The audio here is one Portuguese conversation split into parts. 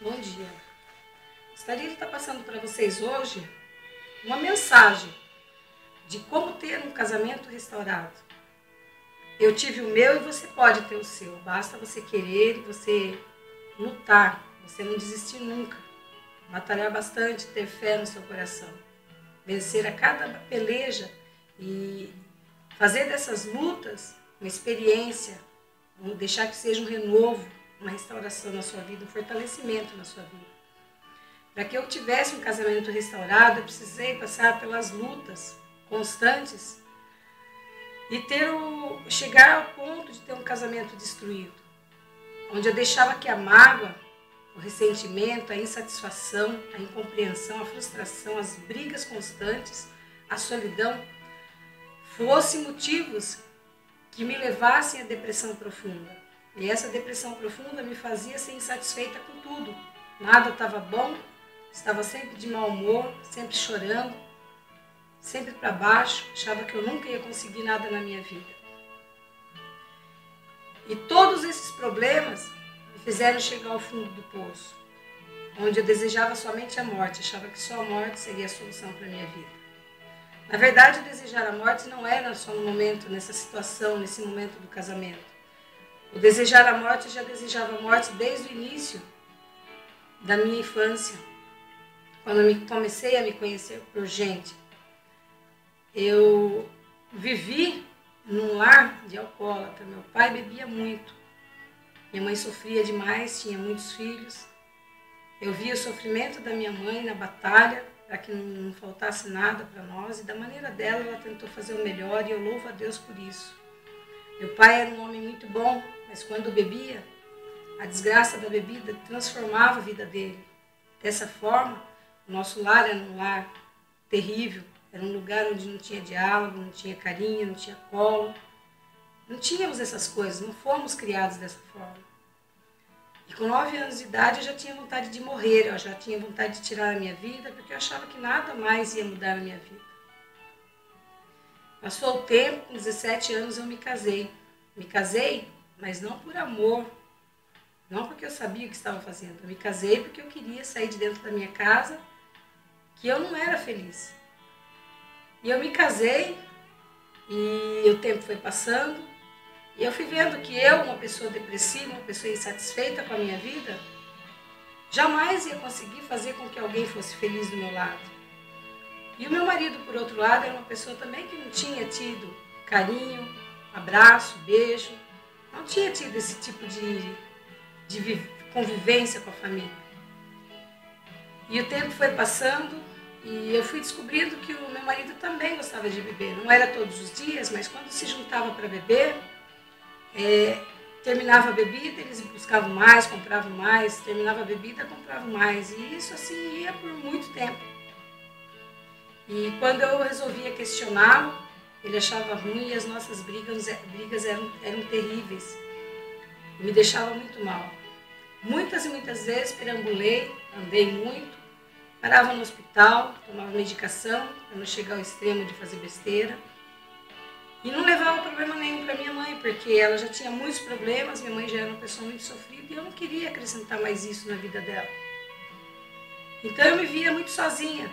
Bom dia. Gostaria de estar passando para vocês hoje uma mensagem de como ter um casamento restaurado. Eu tive o meu e você pode ter o seu. Basta você querer e você lutar, você não desistir nunca. Batalhar bastante, ter fé no seu coração. Vencer a cada peleja e fazer dessas lutas uma experiência, deixar que seja um renovo, uma restauração na sua vida, um fortalecimento na sua vida. Para que eu tivesse um casamento restaurado, eu precisei passar pelas lutas constantes e chegar ao ponto de ter um casamento destruído, onde eu deixava que a mágoa, o ressentimento, a insatisfação, a incompreensão, a frustração, as brigas constantes, a solidão, fossem motivos que me levassem à depressão profunda. E essa depressão profunda me fazia ser insatisfeita com tudo. Nada estava bom, estava sempre de mau humor, sempre chorando, sempre para baixo, achava que eu nunca ia conseguir nada na minha vida. E todos esses problemas me fizeram chegar ao fundo do poço, onde eu desejava somente a morte, achava que só a morte seria a solução para a minha vida. Na verdade, desejar a morte não era só no momento, nessa situação, nesse momento do casamento. O desejar a morte, eu já desejava a morte desde o início da minha infância, quando eu comecei a me conhecer por gente. Eu vivi num lar de alcoólatra. Meu pai bebia muito, minha mãe sofria demais, tinha muitos filhos. Eu via o sofrimento da minha mãe na batalha para que não faltasse nada para nós, e da maneira dela ela tentou fazer o melhor, e eu louvo a Deus por isso. Meu pai era um homem muito bom, mas quando bebia, a desgraça da bebida transformava a vida dele. Dessa forma, o nosso lar era um lar terrível, era um lugar onde não tinha diálogo, não tinha carinho, não tinha colo. Não tínhamos essas coisas, não fomos criados dessa forma. E com 9 anos de idade eu já tinha vontade de morrer, eu já tinha vontade de tirar a minha vida, porque eu achava que nada mais ia mudar na minha vida. Passou o tempo, com 17 anos eu me casei. Me casei, mas não por amor, não porque eu sabia o que estava fazendo. Eu me casei porque eu queria sair de dentro da minha casa, que eu não era feliz. E eu me casei, e o tempo foi passando, e eu fui vendo que eu, uma pessoa depressiva, uma pessoa insatisfeita com a minha vida, jamais ia conseguir fazer com que alguém fosse feliz do meu lado. E o meu marido, por outro lado, era uma pessoa também que não tinha tido carinho, abraço, beijo, não tinha tido esse tipo de convivência com a família. E o tempo foi passando e eu fui descobrindo que o meu marido também gostava de beber. Não era todos os dias, mas quando se juntava para beber, terminava a bebida, eles buscavam mais, compravam mais, terminava a bebida, compravam mais. E isso assim ia por muito tempo. E quando eu resolvia questioná-lo, ele achava ruim e as nossas brigas eram terríveis. Me deixava muito mal. Muitas e muitas vezes perambulei, andei muito, parava no hospital, tomava medicação para não chegar ao extremo de fazer besteira. E não levava problema nenhum para minha mãe, porque ela já tinha muitos problemas, minha mãe já era uma pessoa muito sofrida e eu não queria acrescentar mais isso na vida dela. Então eu me via muito sozinha.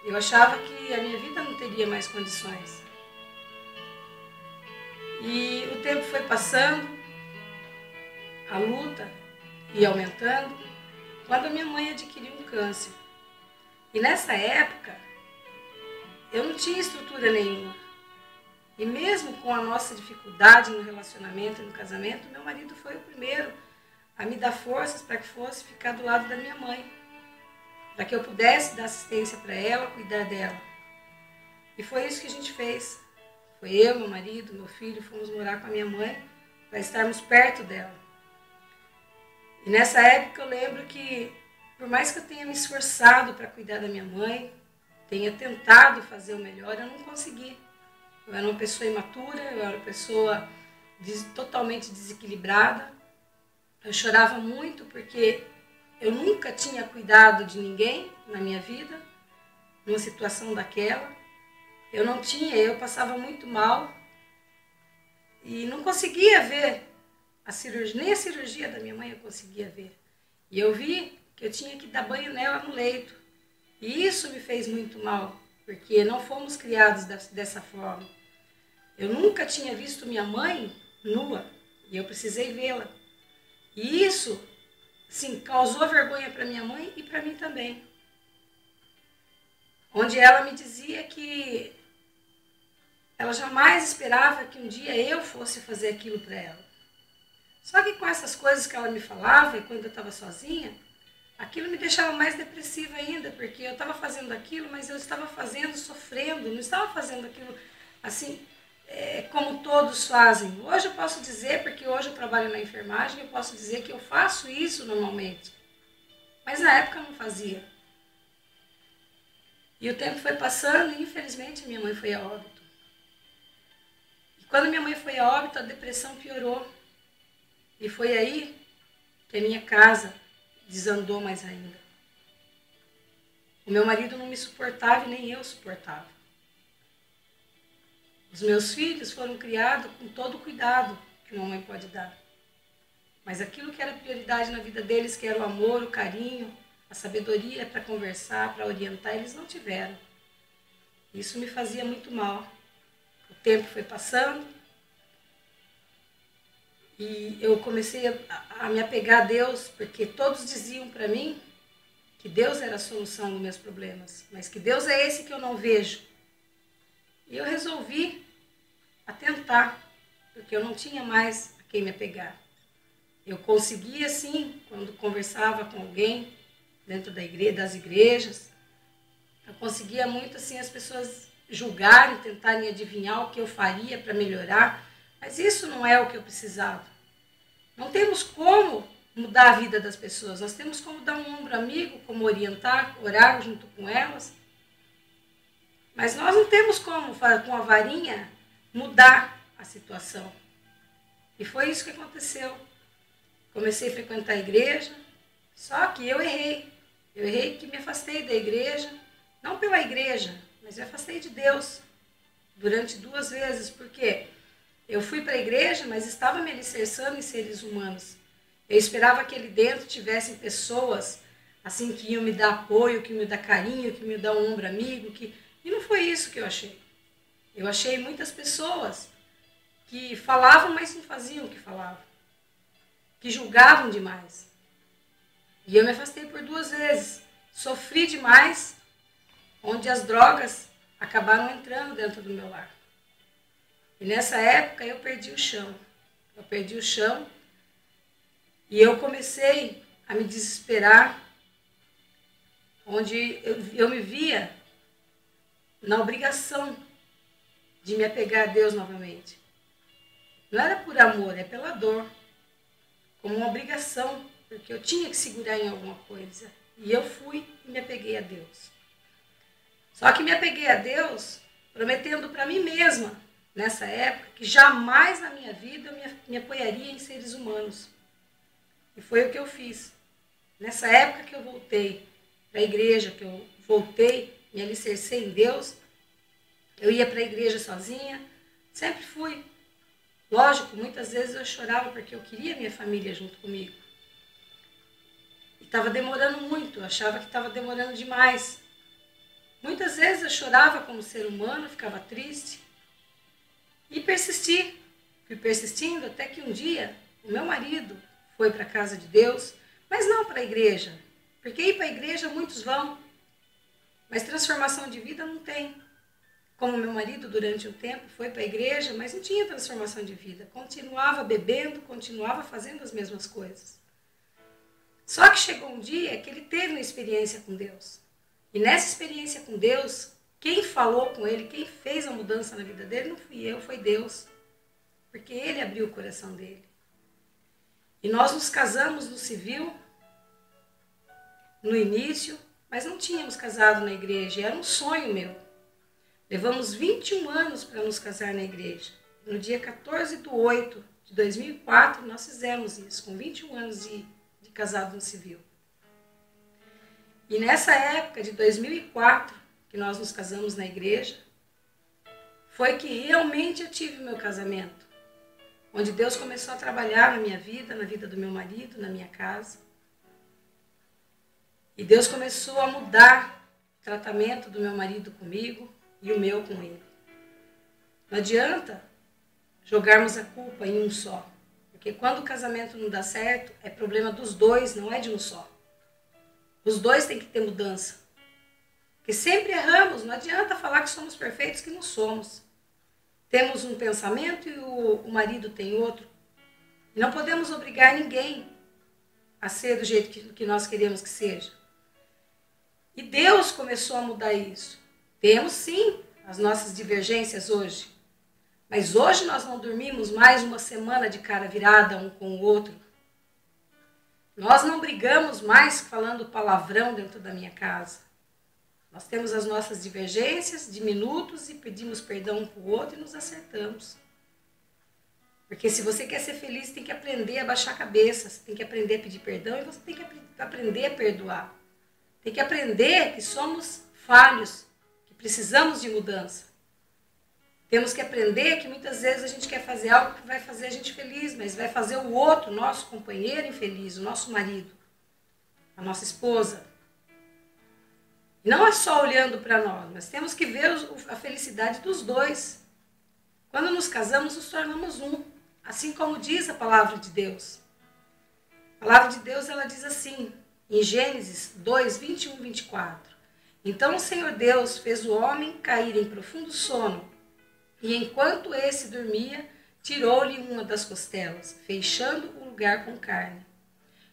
Eu achava que a minha vida não teria mais condições. E o tempo foi passando, a luta ia aumentando, quando a minha mãe adquiriu um câncer. E nessa época, eu não tinha estrutura nenhuma. E mesmo com a nossa dificuldade no relacionamento e no casamento, meu marido foi o primeiro a me dar forças para que fosse ficar do lado da minha mãe, para que eu pudesse dar assistência para ela, cuidar dela. E foi isso que a gente fez. Foi eu, meu marido, meu filho, fomos morar com a minha mãe para estarmos perto dela. E nessa época eu lembro que, por mais que eu tenha me esforçado para cuidar da minha mãe, tenha tentado fazer o melhor, eu não consegui. Eu era uma pessoa imatura, eu era uma pessoa totalmente desequilibrada. Eu chorava muito porque eu nunca tinha cuidado de ninguém na minha vida, numa situação daquela. Eu passava muito mal e não conseguia ver a cirurgia, nem a cirurgia da minha mãe eu conseguia ver. E eu vi que eu tinha que dar banho nela no leito. E isso me fez muito mal, porque não fomos criados dessa forma. Eu nunca tinha visto minha mãe nua, e eu precisei vê-la. E isso, sim, causou vergonha para minha mãe e para mim também. Onde ela me dizia que ela jamais esperava que um dia eu fosse fazer aquilo para ela. Só que com essas coisas que ela me falava, e quando eu estava sozinha, aquilo me deixava mais depressiva ainda, porque eu estava fazendo aquilo, mas eu estava fazendo sofrendo, não estava fazendo aquilo assim, como todos fazem. Hoje eu posso dizer, porque hoje eu trabalho na enfermagem, eu posso dizer que eu faço isso normalmente. Mas na época eu não fazia. E o tempo foi passando e infelizmente minha mãe foi a óbito. E quando minha mãe foi a óbito, a depressão piorou. E foi aí que a minha casa desandou mais ainda. O meu marido não me suportava e nem eu suportava. Os meus filhos foram criados com todo o cuidado que uma mãe pode dar. Mas aquilo que era prioridade na vida deles, que era o amor, o carinho, a sabedoria para conversar, para orientar, eles não tiveram. Isso me fazia muito mal. O tempo foi passando e eu comecei a me apegar a Deus, porque todos diziam para mim que Deus era a solução dos meus problemas, mas que Deus é esse que eu não vejo. E eu resolvi atentar, porque eu não tinha mais a quem me apegar. Eu conseguia, sim, quando conversava com alguém dentro das igrejas, eu conseguia muito assim as pessoas julgarem, tentarem adivinhar o que eu faria para melhorar, mas isso não é o que eu precisava. Não temos como mudar a vida das pessoas, nós temos como dar um ombro amigo, como orientar, orar junto com elas, mas nós não temos como, com a varinha, mudar a situação. E foi isso que aconteceu. Comecei a frequentar a igreja, só que eu errei. Eu errei que me afastei da igreja, não pela igreja, mas me afastei de Deus durante 2 vezes, porque eu fui para a igreja, mas estava me alicerçando em seres humanos. Eu esperava que ali dentro tivessem pessoas assim que iam me dar apoio, que iam me dar carinho, que iam me dar um ombro amigo, e não foi isso que eu achei. Eu achei muitas pessoas que falavam, mas não faziam o que falavam, que julgavam demais. E eu me afastei por 2 vezes. Sofri demais, onde as drogas acabaram entrando dentro do meu lar. E nessa época eu perdi o chão. Eu perdi o chão e eu comecei a me desesperar, onde eu me via na obrigação de me apegar a Deus novamente. Não era por amor, é pela dor, como uma obrigação, porque eu tinha que segurar em alguma coisa. E eu fui e me apeguei a Deus. Só que me apeguei a Deus prometendo para mim mesma, nessa época, que jamais na minha vida eu me apoiaria em seres humanos. E foi o que eu fiz. Nessa época que eu voltei para a igreja, que eu voltei, me alicercei em Deus, eu ia para a igreja sozinha, sempre fui. Lógico, muitas vezes eu chorava porque eu queria minha família junto comigo. E estava demorando muito, eu achava que estava demorando demais. Muitas vezes eu chorava como ser humano, ficava triste. E persisti. Fui persistindo até que um dia o meu marido foi para a casa de Deus, mas não para a igreja. Porque ir para a igreja muitos vão, mas transformação de vida não tem. Como meu marido durante um tempo foi para a igreja, mas não tinha transformação de vida. Continuava bebendo, continuava fazendo as mesmas coisas. Só que chegou um dia que ele teve uma experiência com Deus. E nessa experiência com Deus, quem falou com ele, quem fez a mudança na vida dele, não fui eu, foi Deus. Porque ele abriu o coração dele. E nós nos casamos no civil, no início, mas não tínhamos casado na igreja, era um sonho meu. Levamos 21 anos para nos casar na igreja. No dia 14/8/2004, nós fizemos isso, com 21 anos de casado no civil. E nessa época de 2004, que nós nos casamos na igreja, foi que realmente eu tive o meu casamento. Onde Deus começou a trabalhar na minha vida, na vida do meu marido, na minha casa. E Deus começou a mudar o tratamento do meu marido comigo e o meu com ele. Não adianta jogarmos a culpa em um só. Porque quando o casamento não dá certo, é problema dos dois, não é de um só. Os dois têm que ter mudança. Porque sempre erramos, não adianta falar que somos perfeitos, que não somos. Temos um pensamento e o marido tem outro. E não podemos obrigar ninguém a ser do jeito que nós queremos que seja. E Deus começou a mudar isso. Temos sim as nossas divergências hoje. Mas hoje nós não dormimos mais uma semana de cara virada um com o outro. Nós não brigamos mais falando palavrão dentro da minha casa. Nós temos as nossas divergências de minutos e pedimos perdão um para o outro e nos acertamos. Porque se você quer ser feliz, tem que aprender a baixar a cabeça, você tem que aprender a pedir perdão e você tem que aprender a perdoar. Tem que aprender que somos falhos, que precisamos de mudança. Temos que aprender que muitas vezes a gente quer fazer algo que vai fazer a gente feliz, mas vai fazer o outro, nosso companheiro, infeliz, o nosso marido, a nossa esposa. E não é só olhando para nós, mas temos que ver a felicidade dos dois. Quando nos casamos, nos tornamos um, assim como diz a palavra de Deus. A palavra de Deus, ela diz assim, em Gênesis 2, 21 e 24. Então o Senhor Deus fez o homem cair em profundo sono, e enquanto esse dormia, tirou-lhe uma das costelas, fechando o lugar com carne.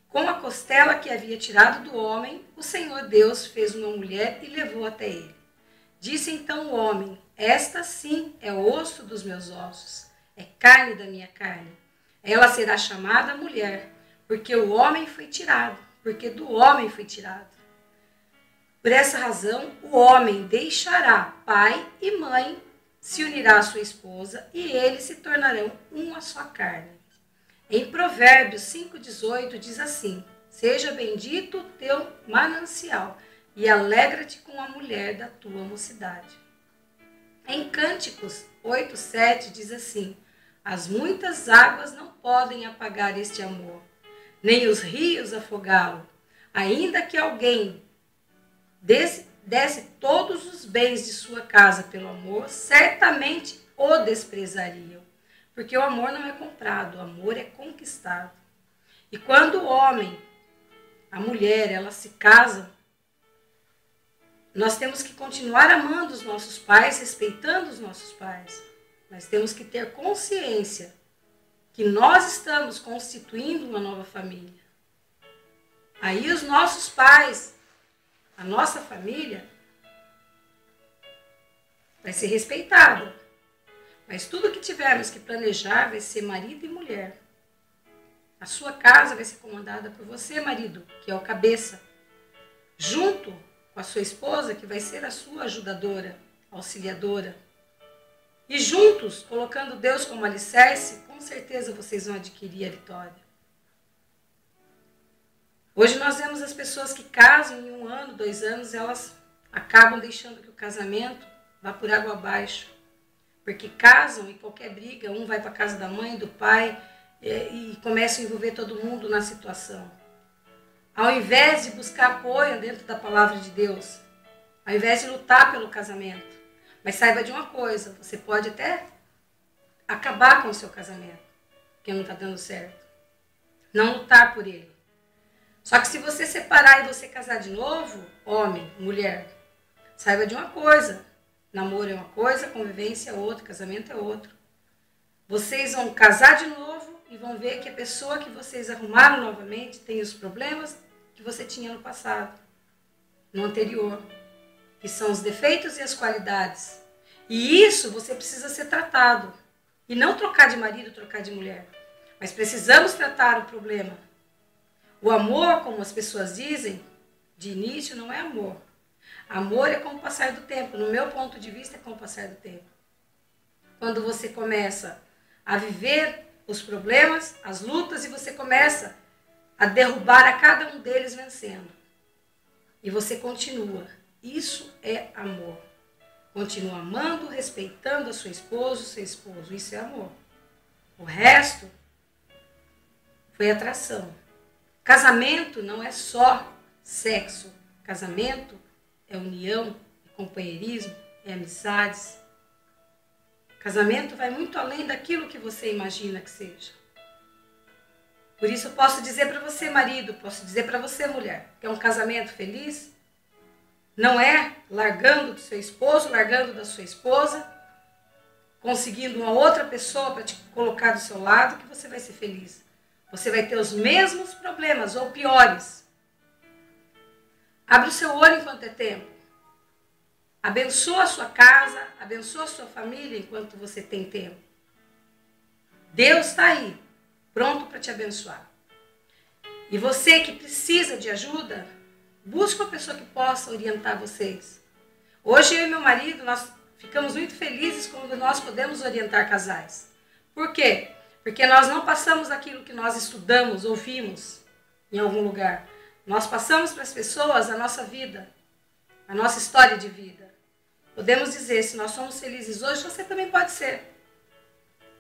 Com a costela que havia tirado do homem, o Senhor Deus fez uma mulher e levou até ele. Disse então o homem, esta sim é osso dos meus ossos, é carne da minha carne. Ela será chamada mulher, porque do homem foi tirado. Por essa razão, o homem deixará pai e mãe, se unirá à sua esposa e eles se tornarão uma só carne. Em Provérbios 5,18 diz assim, seja bendito o teu manancial e alegra-te com a mulher da tua mocidade. Em Cânticos 8,7 diz assim, as muitas águas não podem apagar este amor, nem os rios afogá-lo, ainda que alguém desse todos os bens de sua casa pelo amor, certamente o desprezariam. Porque o amor não é comprado, o amor é conquistado. E quando o homem, a mulher, elas se casam, nós temos que continuar amando os nossos pais, respeitando os nossos pais. Mas temos que ter consciência que nós estamos constituindo uma nova família. Aí os nossos pais, a nossa família, vai ser respeitada. Mas tudo que tivermos que planejar vai ser marido e mulher. A sua casa vai ser comandada por você, marido, que é o cabeça, junto com a sua esposa, que vai ser a sua ajudadora, auxiliadora. E juntos, colocando Deus como alicerce, com certeza vocês vão adquirir a vitória. Hoje nós vemos as pessoas que casam em 1 ano, 2 anos, elas acabam deixando que o casamento vá por água abaixo. Porque casam e qualquer briga, um vai para a casa da mãe, do pai, e começa a envolver todo mundo na situação. Ao invés de buscar apoio dentro da palavra de Deus, ao invés de lutar pelo casamento, mas saiba de uma coisa, você pode até acabar com o seu casamento, porque não está dando certo. Não lutar por ele. Só que se você separar e você casar de novo, homem, mulher, saiba de uma coisa, namoro é uma coisa, convivência é outra, casamento é outro. Vocês vão casar de novo e vão ver que a pessoa que vocês arrumaram novamente tem os problemas que você tinha no passado, no anterior, que são os defeitos e as qualidades. E isso você precisa ser tratado. E não trocar de marido, trocar de mulher. Mas precisamos tratar o problema. O amor, como as pessoas dizem, de início não é amor. Amor é com o passar do tempo. No meu ponto de vista, é com o passar do tempo. Quando você começa a viver os problemas, as lutas, e você começa a derrubar a cada um deles vencendo. E você continua. Isso é amor. Continua amando, respeitando a sua esposa, o seu esposo. Isso é amor. O resto foi atração. Casamento não é só sexo. Casamento é união, é companheirismo, é amizades. Casamento vai muito além daquilo que você imagina que seja. Por isso eu posso dizer para você, marido, posso dizer para você, mulher, que é um casamento feliz, não é largando do seu esposo, largando da sua esposa, conseguindo uma outra pessoa para te colocar do seu lado, que você vai ser feliz. Você vai ter os mesmos problemas, ou piores. Abre o seu olho enquanto é tempo. Abençoa a sua casa, abençoa a sua família enquanto você tem tempo. Deus está aí, pronto para te abençoar. E você que precisa de ajuda, busque uma pessoa que possa orientar vocês. Hoje eu e meu marido, nós ficamos muito felizes quando nós podemos orientar casais. Por quê? Porque nós não passamos aquilo que nós estudamos, ouvimos em algum lugar. Nós passamos para as pessoas a nossa vida, a nossa história de vida. Podemos dizer, se nós somos felizes hoje, você também pode ser.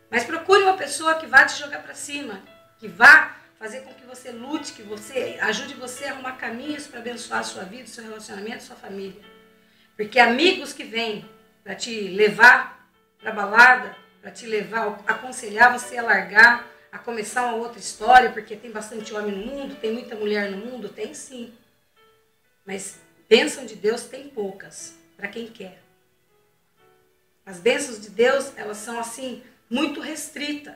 Mas procure uma pessoa que vá te jogar para cima, que vá fazer com que você lute, que você ajude você a arrumar caminhos para abençoar a sua vida, o seu relacionamento, a sua família. Porque amigos que vêm para te levar para a balada, para te levar, aconselhar você a largar, a começar uma outra história, porque tem bastante homem no mundo, tem muita mulher no mundo, tem sim. Mas bênção de Deus tem poucas, para quem quer. As bênçãos de Deus, elas são assim, muito restritas,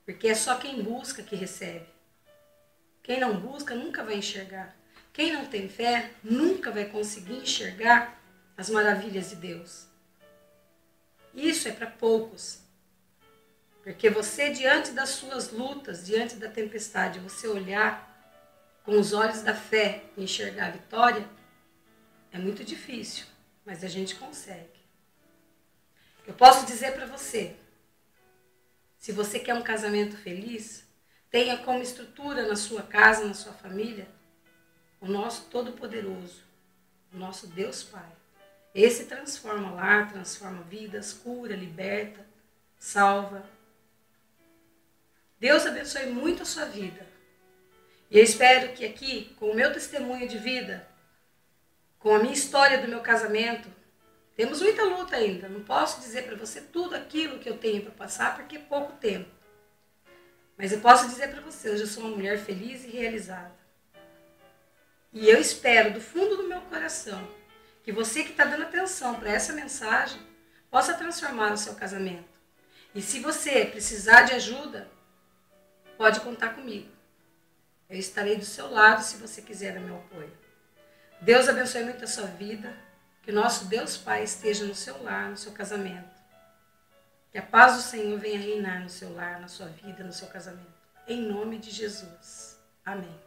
porque é só quem busca que recebe. Quem não busca nunca vai enxergar. Quem não tem fé nunca vai conseguir enxergar as maravilhas de Deus. Isso é para poucos. Porque você, diante das suas lutas, diante da tempestade, você olhar com os olhos da fé e enxergar a vitória, é muito difícil, mas a gente consegue. Eu posso dizer para você, se você quer um casamento feliz, tenha como estrutura na sua casa, na sua família, o nosso Todo-Poderoso, o nosso Deus Pai. Esse transforma lar, transforma vidas, cura, liberta, salva. Deus abençoe muito a sua vida. E eu espero que aqui, com o meu testemunho de vida, com a minha história do meu casamento, temos muita luta ainda. Não posso dizer para você tudo aquilo que eu tenho para passar, porque é pouco tempo. Mas eu posso dizer para você, hoje eu sou uma mulher feliz e realizada. E eu espero, do fundo do meu coração, que você que está dando atenção para essa mensagem, possa transformar o seu casamento. E se você precisar de ajuda, pode contar comigo. Eu estarei do seu lado se você quiser o meu apoio. Deus abençoe muito a sua vida. Que o nosso Deus Pai esteja no seu lar, no seu casamento. Que a paz do Senhor venha reinar no seu lar, na sua vida, no seu casamento. Em nome de Jesus. Amém.